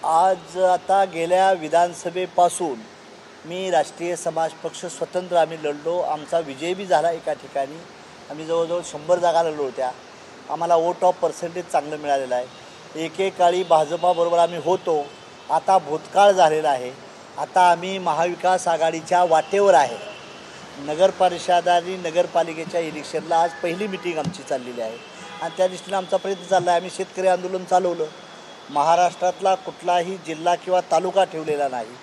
आज आता गेल्या विधानसभेपासून मी राष्ट्रीय समाज पक्ष स्वतंत्र आम्ही लढलो. आमचा विजय बी झाला. एका ठिकाणी आम्ही जवळजवळ 100 जागा लढलो होत्या. आम्हाला वोट ऑफ पर्सेंटेज चांगलं मिळालेलं आहे. एकेकाळी भाजपाबरोबर आम्ही होतो, आता भूतकाळ झालेला आहे. आता आम्ही महाविकास आघाडीच्या वाटेवर आहे. नगर परिषद आणि नगरपालिकेच्या इलेक्शनला आज पहिली मिटिंग आमची चाललेली आहे आणि त्या दृष्टीने आमचा प्रयत्न चालला आहे. आम्ही शेतकरी आंदोलन चालवलं. महाराष्ट्रातला कुठलाही जिल्हा किंवा तालुका ठेवलेला नाही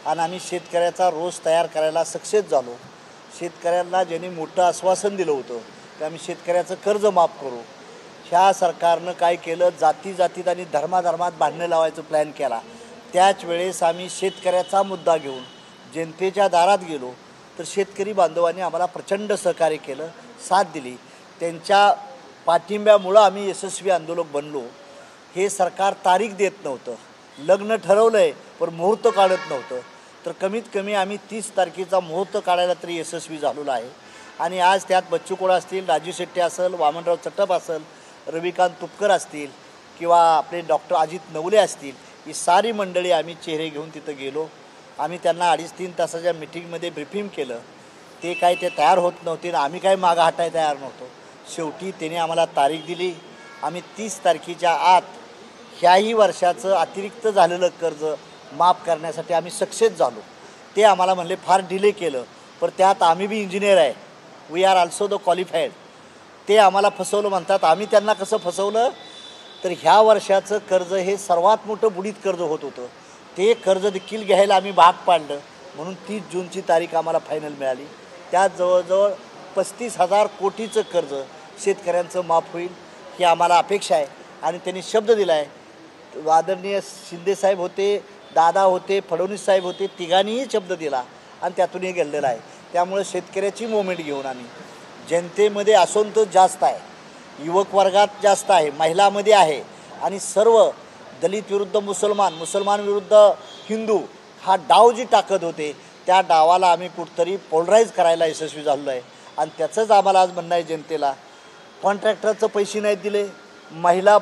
आणि आम्ही शेतकऱ्याचा रोज तयार करायला सक्सेस झालो. शेतकऱ्यांना ज्यांनी मोठं आश्वासन दिलं होतं की आम्ही शेतकऱ्याचं कर्ज माफ करू, ह्या सरकारनं काय केलं, जातीत आणि धर्मात भांडणं लावायचं प्लॅन केला. त्याच वेळेस आम्ही शेतकऱ्याचा मुद्दा घेऊन जनतेच्या दारात गेलो तर शेतकरी बांधवांनी आम्हाला प्रचंड सहकार्य केलं, साथ दिली. त्यांच्या पाठिंब्यामुळं आम्ही यशस्वी आंदोलक बनलो. हे सरकार तारीख देत नव्हतं, लग्न ठरवलं आहे पण मुहूर्त काढत नव्हतं. तर कमीत कमी आम्ही 30 तारखेचा मुहूर्त काढायला तरी यशस्वी झालेलो आहे. आणि आज त्यात बच्चू कडू असतील, राजू शेट्टी असेल, वामनराव चटप असेल, रविकांत तुपकर असतील किंवा आपले डॉक्टर अजित नवले असतील, ही सारी मंडळी आम्ही चेहरे घेऊन तिथं गेलो. आम्ही त्यांना 2.5-3 तासाच्या मिटिंगमध्ये ब्रीफिंग केलं. ते काय ते तयार होत नव्हते आणि आम्ही काय मागं हटायला तयार नव्हतो. शेवटी त्याने आम्हाला तारीख दिली. आम्ही 30 तारखेच्या आत ह्याही वर्षाचं अतिरिक्त झालेलं कर्ज माफ करण्यासाठी आम्ही सक्सेस झालो. ते आम्हाला म्हणले फार डिले केलं, पण त्यात आम्ही बी इंजिनियर आहे, we are also the qualified. ते आम्हाला फसवलं म्हणतात. आम्ही त्यांना कसं फसवलं तर ह्या वर्षाचं कर्ज हे सर्वात मोठं बुडीत कर्ज होत होतं. ते कर्ज देखील घ्यायला आम्ही भाग पाडलं. म्हणून 30 जूनची तारीख आम्हाला फायनल मिळाली. त्यात जवळजवळ 35,000 कोटीचं कर्ज शेतकऱ्यांचं माफ होईल ही आम्हाला अपेक्षा आहे. आणि त्यांनी शब्द दिला आहे. आदरणीय शिंदेसाहेब होते, दादा होते, फडणवीस साहेब होते, तिघांनीही शब्द दिला आणि त्यातून हे घडलेलं आहे. त्यामुळे शेतकऱ्याची मोमेंट घेऊन आम्ही जनतेमध्ये असंतोष जास्त आहे, युवक वर्गात जास्त आहे, महिलामध्ये आहे आणि सर्व दलित विरुद्ध मुसलमान, मुसलमान विरुद्ध हिंदू हा डाव जी टाकत होते त्या डावाला आम्ही कुठंतरी पोलराईज करायला यशस्वी झालेलो आहे. आणि त्याचंच आम्हाला आज म्हणणं आहे जनतेला, कॉन्ट्रॅक्टरचं पैसे नाहीत दिले, महिला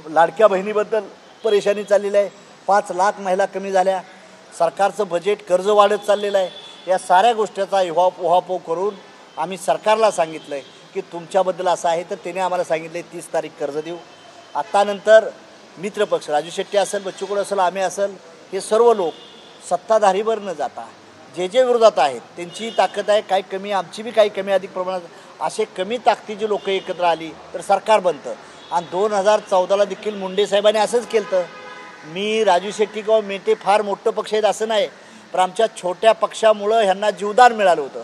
लाडक्या बहिणीबद्दल परेशानी चाललेली आहे, 5 लाख महिला कमी झाल्या, सरकारचं बजेट कर्ज वाढत चाललेलं आहे. या साऱ्या गोष्टीचा उहापोह करून आम्ही सरकारला सांगितलं आहे की तुमच्याबद्दल असं आहे. तर त्याने आम्हाला सांगितलं आहे 30 तारीख कर्ज देऊ. आत्तानंतर मित्रपक्ष राजू शेट्टी असेल, बच्चू कडू असेल, आम्ही असेल, हे सर्व लोक सत्ताधारीवर न जाता जे विरोधात आहेत त्यांची ताकद आहे काही कमी, आमची बी काही कमी अधिक प्रमाणात, असे कमी ताकदीची लोक एकत्र आली तर सरकार बनतं. आणि 2014ला देखील मुंडे साहेबांनी असंच केलं. मी राजू शेट्टी किंवा मेटे फार मोठं पक्ष आहेत असं नाही, पण आमच्या छोट्या पक्षामुळं ह्यांना जीवदान मिळालं होतं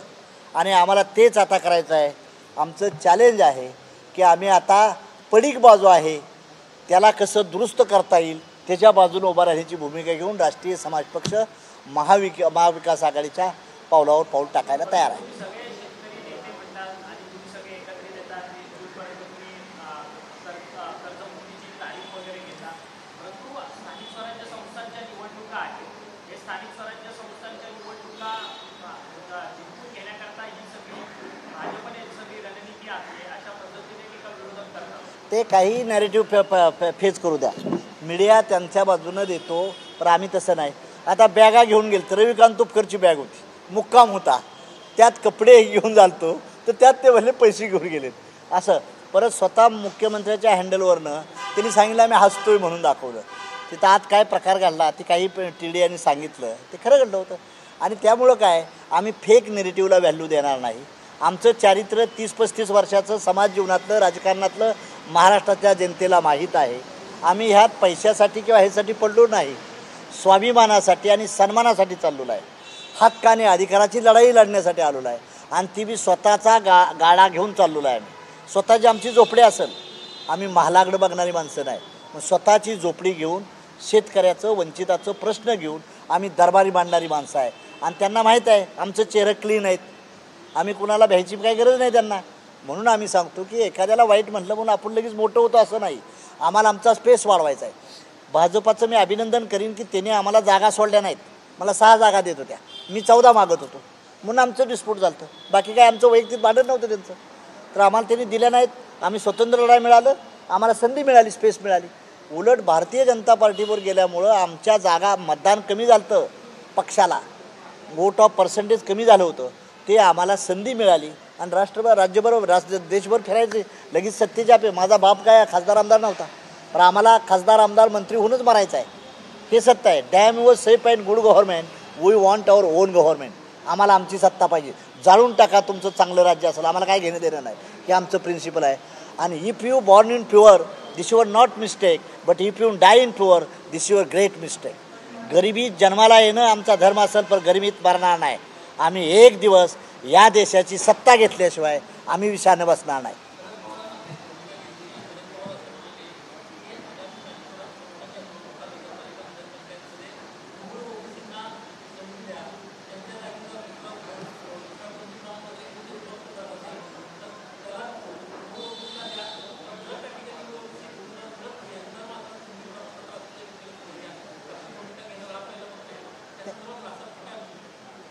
आणि आम्हाला तेच आता करायचं आहे. आमचं चॅलेंज आहे की आम्ही आता पडीक बाजू आहे त्याला कसं दुरुस्त करता येईल त्याच्या बाजूने उभा राहण्याची भूमिका घेऊन राष्ट्रीय समाज पक्ष महाविकास आघाडीच्या पावलावर पाऊल टाकायला तयार आहे. ते काही नॅरेटिव्ह फेस करू द्या, मीडिया त्यांच्या बाजूनं देतो, पण आम्ही तसं नाही. आता बॅगा घेऊन गेलो तर रविकांत तुपकरची बॅग होती, मुक्काम होता, त्यात कपडे घेऊन जालतो तर त्यात ते भले पैसे घेऊन गेलेत. असं परत स्वतः मुख्यमंत्र्याच्या हँडलवरनं त्यांनी सांगितलं आम्ही हसतोय म्हणून दाखवलं. तिथं आत काय प्रकार घडला ते काही TD यांनी सांगितलं ते खरं घडलं होतं. आणि त्यामुळं काय आम्ही फेक नेरेटिव्हला व्हॅल्यू देणार नाही. आमचं चारित्र्य 30-35 वर्षाचं समाज जीवनातलं, राजकारणातलं महाराष्ट्राच्या जनतेला माहीत आहे. आम्ही ह्यात पैशासाठी किंवा ह्यासाठी पडलो नाही, स्वाभिमानासाठी आणि सन्मानासाठी चाललेलो आहे. हक्क आणि अधिकाराची लढाई लढण्यासाठी आलेलो आहे आणि ती बी स्वतःचा गाडा घेऊन चाललेलो आहे. आम्ही स्वतःची आमची झोपडी असेल, आम्ही महालाकडं बघणारी माणसं नाही, मग स्वतःची झोपडी घेऊन शेतकऱ्याचं वंचिताचं प्रश्न घेऊन आम्ही दरबारी मांडणारी माणसं आहे. आणि त्यांना माहीत आहे आमचं चेहरे क्लीन आहेत, आम्ही कुणाला भ्यायची काही गरज नाही त्यांना. म्हणून आम्ही सांगतो की एखाद्याला वाईट म्हटलं म्हणून आपण लगेच मोठं होतं असं नाही. आम्हाला आमचा स्पेस वाढवायचा आहे. भाजपाचं मी अभिनंदन करीन की त्याने आम्हाला जागा सोडल्या नाहीत. मला 6 जागा देत होत्या, मी 14 मागत होतो म्हणून आमचं डिस्प्यूट झालं. बाकी काय आमचं वैयक्तिक भांडण नव्हतं त्यांचं. तर आम्हाला त्यांनी दिल्या नाहीत, आम्ही स्वतंत्र लढाई मिळालं, आम्हाला संधी मिळाली, स्पेस मिळाली. उलट भारतीय जनता पार्टीवर गेल्यामुळं आमच्या जागा मतदान कमी झालं पक्षाला, वोट ऑफ पर्सेंटेज कमी झालं होतं, ते आम्हाला संधी मिळाली आणि राज्यभर देशभर फिरायचे लगेच सत्तेच्या पे. माझा बाप काय खासदार आमदार नव्हता, पण आम्हाला खासदार आमदार मंत्री होऊनच मारायचं आहे, हे सत्ता आहे. Damn your safe and good government, we want our own government. आम्हाला आमची सत्ता पाहिजे, जाळून टाका तुमचं चांगलं राज्य असेल, आम्हाला काय घेणं देणं नाही, हे आमचं प्रिन्सिपल आहे. आणि if you born in pure this your not mistake, but if you die in pure this your great mistake. गरिबीत जन्माला येणं आमचा धर्म असेल, पण गरिबीत मरणार नाही. आम्ही एक दिवस या देशाची सत्ता घेतल्याशिवाय आम्ही विषानं बसणार नाही.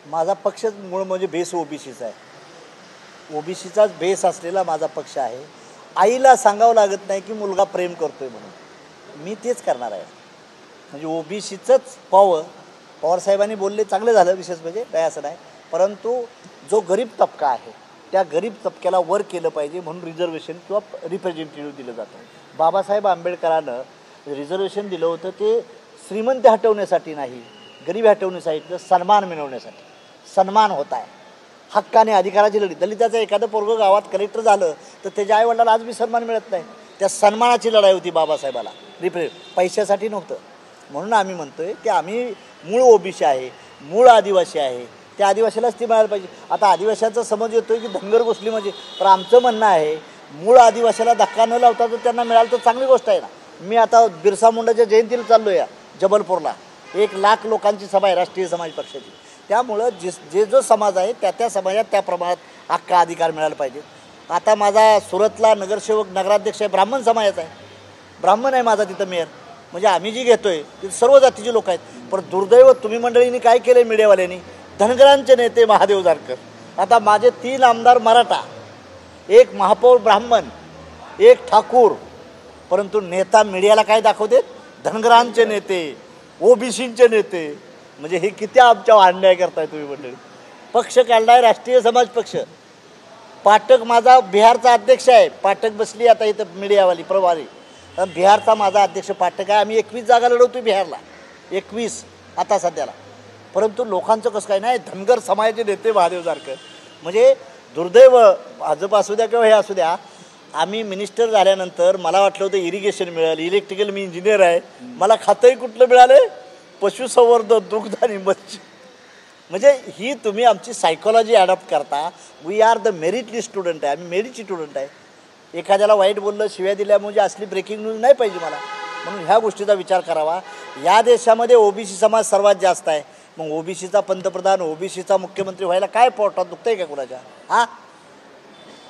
माझा पक्षच मूळ म्हणजे बेस ओबीसीचा आहे. ओबीसीचाच बेस असलेला माझा पक्ष आहे. आईला सांगावं लागत नाही की मुलगा प्रेम करतोय म्हणून, मी तेच करणार आहे. म्हणजे ओबीसीचंच पवारसाहेबांनी बोलले चांगलं झालं, विशेष म्हणजे काय असं नाही, परंतु जो गरीब तबका आहे त्या गरीब तबक्याला वर केलं पाहिजे म्हणून रिझर्वेशन किंवा रिप्रेझेंटेटिव्ह दिलं जातं. बाबासाहेब आंबेडकरांनं रिझर्वेशन दिलं होतं ते श्रीमंत हटवण्यासाठी नाही, गरीब हटवण्यासाठी, तर सन्मान मिळवण्यासाठी. सन्मान होत आहे, हक्काने अधिकाराची लढी. दलिताचं एखादं पोरगं गावात कलेक्टर झालं तर त्याच्या आईवडिलाला आज बी सन्मान मिळत नाही. त्या सन्मानाची लढाई होती बाबासाहेबाला, पैशासाठी नव्हतं. म्हणून आम्ही म्हणतोय की आम्ही मूळ ओबीसी आहे, मूळ आदिवासी आहे, त्या आदिवासीलाच ती मिळायला पाहिजे. आता आदिवासीचा समज येतोय की धनगर गोष्टी म्हणजे, पण आमचं म्हणणं आहे मूळ आदिवासीला धक्का न लावता जर त्यांना मिळालं तर चांगली गोष्ट आहे ना. मी आता बिरसा मुंडाच्या जयंतीला चाललो आहे जबलपूरला, 1,00,000 लोकांची सभा आहे राष्ट्रीय समाज पक्षाची. त्यामुळं जो समाज आहे त्या समाजात त्या प्रमाणात हक्का अधिकार मिळाला पाहिजे. आता माझा सुरतला नगरसेवक नगराध्यक्ष आहे, ब्राह्मण समाजाचा आहे, ब्राह्मण आहे माझा तिथं मेयर. म्हणजे आम्ही जी घेतोय तिथे सर्व जातीचे लोक आहेत. पण दुर्दैव तुम्ही मंडळींनी काय केलं आहे, मीडियावाल्यांनी, धनगरांचे नेते महादेव जानकर. आता माझे 3 आमदार मराठा, 1 महापौर ब्राह्मण, 1 ठाकूर, परंतु नेता मीडियाला काय दाखवते, धनगरांचे नेते, ओबीसींचे नेते. म्हणजे हे किती आमच्यावर अन्याय करताय तुम्ही मंडळी. पक्ष काढलाय राष्ट्रीय समाज पक्ष. पाठक माझा बिहारचा अध्यक्ष आहे, पाठक बसली आता इथं मीडियावाली प्रभारी, बिहारचा माझा अध्यक्ष पाठक आहे. आम्ही 21 जागा लढवतोय बिहारला, 21 आता सध्याला. परंतु लोकांचं कसं काय नाही, धनगर समाजाचे नेते महादेव जानकर. म्हणजे दुर्दैव, भाजप असू द्या किंवा हे असू द्या, आम्ही मिनिस्टर झाल्यानंतर मला वाटलं होतं इरिगेशन मिळालं, इलेक्ट्रिकल, मी इंजिनियर आहे, मला खातंही कुठलं मिळालं, पशुसंवर्धन, दुग्ध आणि मत्स्य. म्हणजे ही तुम्ही आमची सायकोलॉजी ॲडॉप्ट करता. वी आर द मेरिटली स्टुडंट आहे, आम्ही मेरिटची स्टुडंट आहे. एखाद्याला वाईट बोललं, शिव्या दिल्या म्हणजे असली ब्रेकिंग न्यूज नाही पाहिजे मला. म्हणून ह्या गोष्टीचा विचार करावा. या देशामध्ये ओबीसी समाज सर्वात जास्त आहे. मग ओबीसीचा पंतप्रधान, ओबीसीचा मुख्यमंत्री व्हायला काय पोटात दुखतंय का कुणाच्या? हां,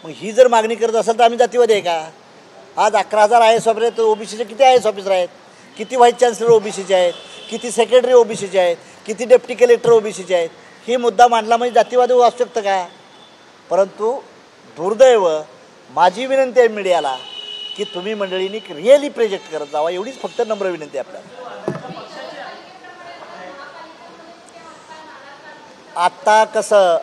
मग ही जर मागणी करत असेल तर आम्ही जातीवादी आहे का? आज 11,000 IAS ऑफिसर आहेत, तर ओबीसीचे किती IAS ऑफिसर आहेत, किती व्हाईस चान्सलर ओबीसीचे आहेत, किती सेक्रेटरी ओबीसीचे आहेत, किती डेप्टी कलेक्टर ओबीसीचे आहेत. ही मुद्दा मांडला म्हणजे जातीवादी असू शकतं का? परंतु दुर्दैव, माझी विनंती आहे मीडियाला की तुम्ही मंडळींनी रिअली प्रोजेक्ट करत जावा, एवढीच फक्त नम्र विनंती आहे आपल्याला. आत्ता कसं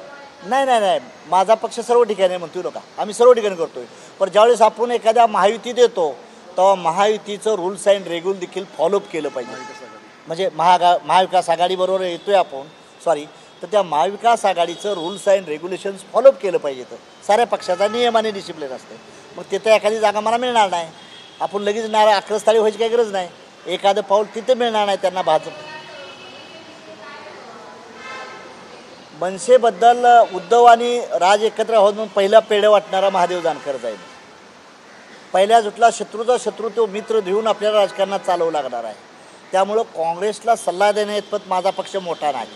नाही, माझा पक्ष सर्व ठिकाणी म्हणतोय नका, आम्ही सर्व ठिकाणी करतोय. पण ज्यावेळेस आपण एखाद्या महायुतीत येतो तेव्हा महायुतीचं रूल्स अँड रेग्युल देखील फॉलोअप केलं पाहिजे. म्हणजे महाविकास आघाडीबरोबर येतोय आपण, तर त्या महाविकास आघाडीचं रूल्स अँड रेग्युलेशन्स फॉलोअप केलं पाहिजे. तर साऱ्या पक्षाचा नियम आणि डिसिप्लिन असते. मग तिथं एखादी जागा मला मिळणार नाही, आपण लगेच आक्रस्ताळी व्हायची काही गरज नाही. एखादं पाऊल तिथं मिळणार नाही त्यांना. भाजप मनसेबद्दल उद्धव आणि राज एकत्र आहोत म्हणून पहिला पेढे वाटणारा महादेव जानकर जाईल. पहिल्या जुटला शत्रूचा शत्रू तो मित्र देऊन आपल्याला राजकारणात चालवू लागणार आहे. त्यामुळं काँग्रेसला सल्ला देण्याइतपत माझा पक्ष मोठा नाही,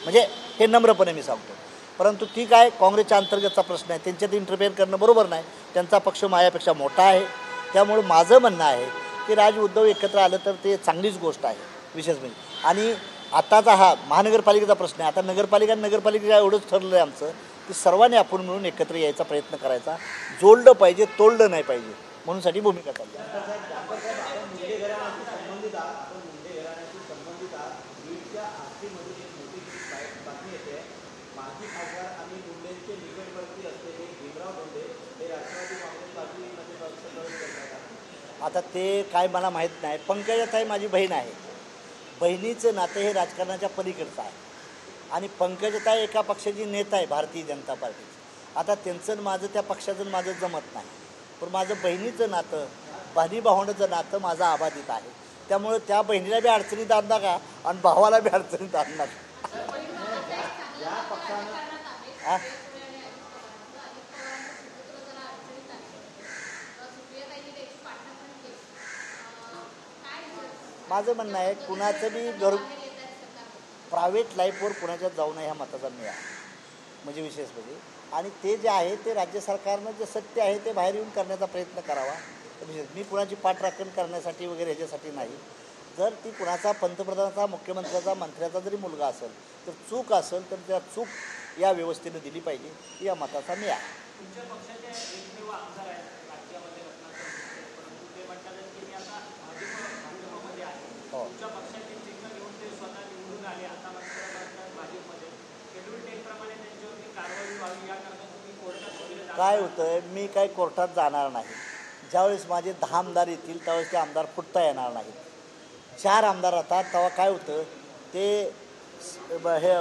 म्हणजे हे नम्रपणे मी सांगतो. परंतु ठीक आहे, काँग्रेसच्या अंतर्गतचा प्रश्न आहे, त्यांच्यात इंटरफेअर करणं बरोबर नाही. त्यांचा पक्ष माझ्यापेक्षा मोठा आहे. त्यामुळं माझं म्हणणं आहे की राज उद्धव एकत्र आलं तर ते चांगलीच गोष्ट आहे, विशेष म्हणजे. आणि आताचा हा महानगरपालिकेचा प्रश्न आहे. आता नगरपालिकेच्या एवढंच ठरलं आहे आमचं की सर्वांनी आपण मिळून एकत्र यायचा प्रयत्न करायचा. जोडलं पाहिजे, तोडलं नाही पाहिजे, म्हणूनसाठी भूमिका चालली. बातमी येते माजी खासदार आणि मुंडेंचे निकटवर्ती असलेले भीमराव धोंडे हे राष्ट्रवादी काँग्रेस पार्टीमध्ये प्रवेश करतात. आता ते काय मला माहीत नाही. पंकजाताई माझी बहीण आहे. बहिणीचं नातं हे राजकारणाच्या पलीकडचं आहे आणि पंकजाताई एका पक्षाची नेता आहे भारतीय जनता पार्टीची. आता त्यांचं आणि माझं त्या पक्षाचं माझं जमत नाही, पण माझं बहिणीचं नातं बहिणी भावंडाचं नातं माझं अबाधित आहे. त्यामुळे त्या बहिणीला बी अडचणीत आणू नका आणि भावाला बी अडचणीत आणू नका. या पक्षानं माझं म्हणणं आहे कुणाचं बी प्रायव्हेट लाईफवर कुणाच्यात जाऊ नये ह्या मताचा मी आहे. म्हणजे विशेष म्हणजे आणि ते जे आहे ते राज्य सरकारनं जे सत्य आहे ते बाहेर येऊन करण्याचा प्रयत्न करावा. मी कुणाची पाठराखण करण्यासाठी वगैरे ह्याच्यासाठी नाही. जर ती कुणाचा पंतप्रधानाचा मुख्यमंत्र्याचा मंत्र्याचा जरी मुलगा असेल तर चूक असेल तर त्या चूक या व्यवस्थेनं दिली पाहिजे या मताचा मी आहे. हो. काय होतं मी काय कोर्टात जाणार नाही. ज्यावेळेस माझे 10 आमदार येतील त्यावेळेस ते आमदार फुटता येणार नाहीत. 4 आमदार राहतात तेव्हा काय होतं ते हे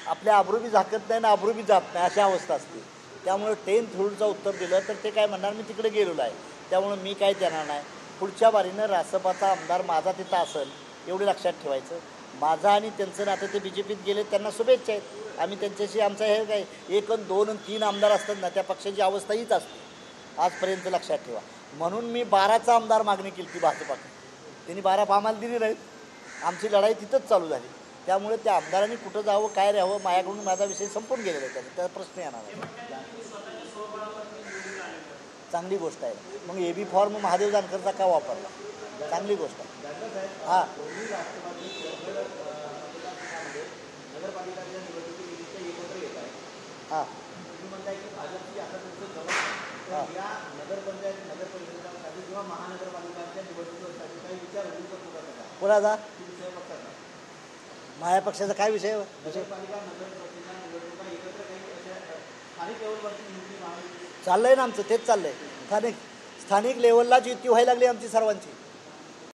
आपल्या आबरूबी झाकत नाही ना आबरूबी जात नाही अशी अवस्था असते. त्यामुळे 10th रूलचं उत्तर दिलं तर ते काय म्हणणार मी तिकडे गेलेलो आहे त्यामुळे मी काय देणार नाही. पुढच्या बारीनं रासपाचा आमदार माझा तिथं असेल एवढे लक्षात ठेवायचं. माझा आणि त्यांचं नातं ते BJPत गेले त्यांना शुभेच्छा आहेत. आम्ही त्यांच्याशी आमचं हे काय 1 आणि 2 आणि 3 आमदार असतात ना त्या पक्षाची अवस्था हीच असते आजपर्यंत लक्षात ठेवा. म्हणून मी 12चा आमदार मागणी केली ती भाजपाकडे. त्यांनी 12 आम्हाला दिली नाहीत. आमची लढाई तिथंच चालू झाली. त्यामुळे त्या आमदारांनी कुठं जावं काय राहावं माझ्याकडून माझा विषय संपून गेलेला आहे. त्याचा प्रश्न येणार आहे. चांगली गोष्ट आहे. मग AB फॉर्म महादेव जानकरचा का वापरला चांगली गोष्ट आहे. हां हां कोणाचा माझ्या पक्षाचा काय विषय चाललंय ना आमचं तेच चाललंय. स्थानिक लेवललाच युती व्हायला लागली आमची सर्वांची.